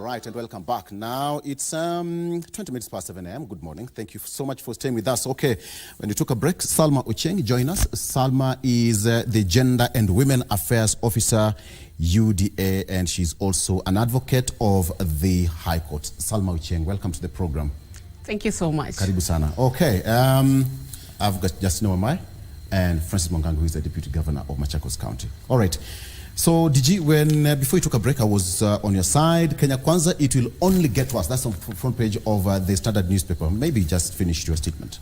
right, and welcome back. Now it's 20 minutes past 7 a.m. Good morning. Thank you so much for staying with us. Okay, when we took a break, Salma Ocheng join us. Salma is the Gender and Women Affairs Officer, UDA, and she's also an advocate of the High Court. Salma Ocheng, welcome to the program. Thank you so much. Karibu sana. Okay, I've got Justin Wamai and Francis Mwangangi, who is the Deputy Governor of Machakos County. All right. So, DG, when before you took a break, I was on your side. Kenya Kwanza, it will only get worse. That's on the front page of the Standard newspaper. Maybe just finish your statement.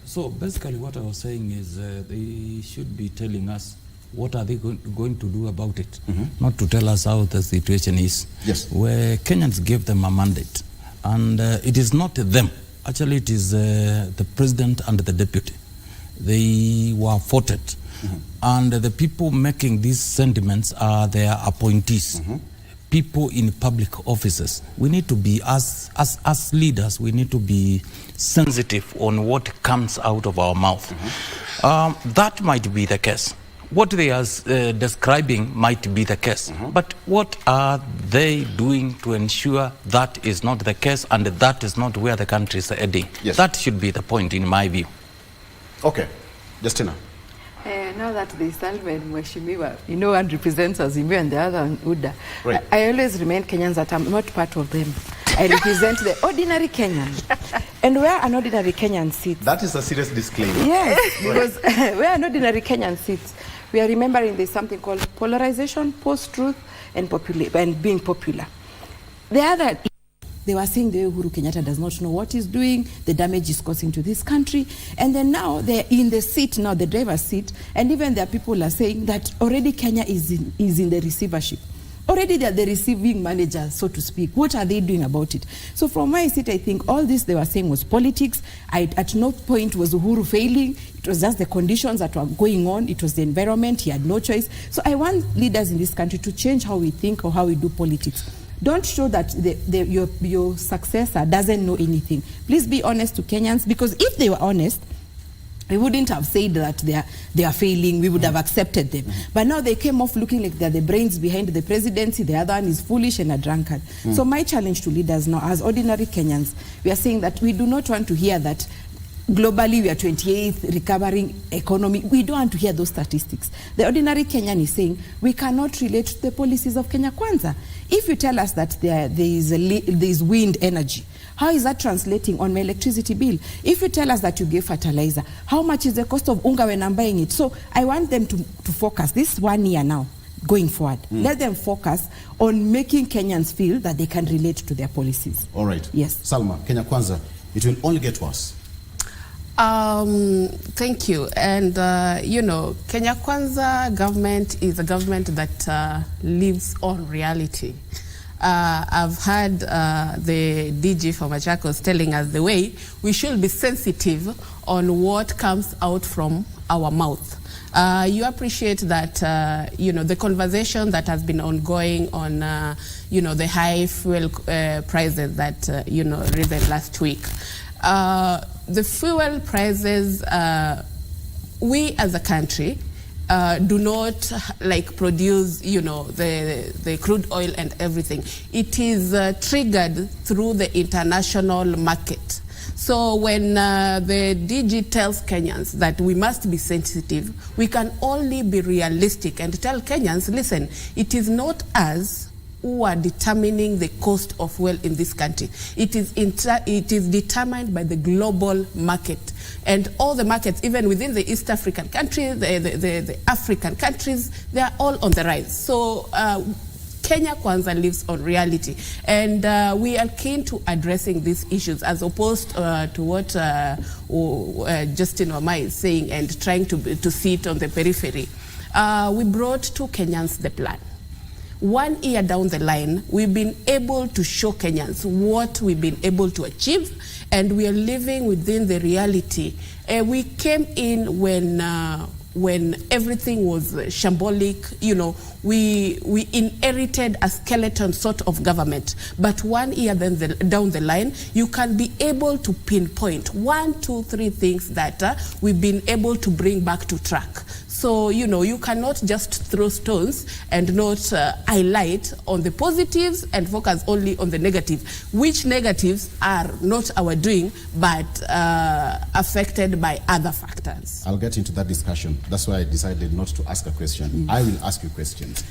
So, basically what I was saying is they should be telling us what are they going to do about it, not to tell us how the situation is. Yes. Where Kenyans gave them a mandate. And it is not them. Actually, it is the president and the deputy. They were voted. And the people making these sentiments are their appointees, people in public offices. We need to be, as leaders, we need to be sensitive on what comes out of our mouth. That might be the case. What they are describing might be the case. But what are they doing to ensure that is not the case and that is not where the country is heading? Yes. That should be the point in my view. Okay. Justina. Now that they Salven Mweshimiwa, you know, one represents Azimio and the other on UDA. Right. I always remind Kenyans that I'm not part of them. I represent the ordinary Kenyan. And where an ordinary Kenyan sits. That is a serious disclaimer. Yes, because where an ordinary Kenyan sits, we are remembering there's something called polarization, post-truth, and being popular. The other, they were saying the Uhuru Kenyatta does not know what he's doing, the damage is causing to this country, and then now they're in the seat, now the driver's seat, and even their people are saying that already Kenya is in the receivership. Already they are the receiving manager, so to speak. What are they doing about it? So from my seat, I think all this they were saying was politics. At no point was Uhuru failing. It was just the conditions that were going on. It was the environment. He had no choice. So I want leaders in this country to change how we think or how we do politics. Don't show that your successor doesn't know anything. Please be honest to Kenyans, because if they were honest, we wouldn't have said that they are failing. We would have accepted them. But now they came off looking like they're the brains behind the presidency. The other one is foolish and a drunkard. So my challenge to leaders now, as ordinary Kenyans, we are saying that we do not want to hear that globally we are 28th, recovering economy. We don't want to hear those statistics. The ordinary Kenyan is saying we cannot relate to the policies of Kenya Kwanza. If you tell us that there is wind energy, how is that translating on my electricity bill? If you tell us that you give fertilizer, how much is the cost of unga when I'm buying it? So I want them to focus this 1 year now, going forward. Let them focus on making Kenyans feel that they can relate to their policies. All right. Yes. Salma, Kenya Kwanza, it will only get worse. Thank you. And, you know, Kenya Kwanza government is a government that lives on reality. I've heard the DG for Machakos telling us the way we should be sensitive on what comes out from our mouth. You appreciate that, you know, the conversation that has been ongoing on, you know, the high fuel prices that, you know, risen last week. The fuel prices, we as a country do not like produce, you know, the crude oil and everything. It is triggered through the international market. So when the DG tells Kenyans that we must be sensitive, we can only be realistic and tell Kenyans, listen, it is not us who are determining the cost of fuel in this country. It is determined by the global market. And all the markets, even within the East African countries, the African countries, they are all on the rise. So Kenya Kwanza lives on reality. And we are keen to addressing these issues as opposed to what Justin Wamai is saying and trying to see it on the periphery. We brought to Kenyans the plan. 1 year down the line, we've been able to show Kenyans what we've been able to achieve, and we are living within the reality. We came in when everything was shambolic. You know, we inherited a skeleton sort of government. But 1 year down the line, you can be able to pinpoint 1, 2, 3 things that we've been able to bring back to track. So, you know, you cannot just throw stones and not highlight on the positives and focus only on the negative, which negatives are not our doing, but affected by other factors. I'll get into that discussion. That's why I decided not to ask a question. I will ask you questions.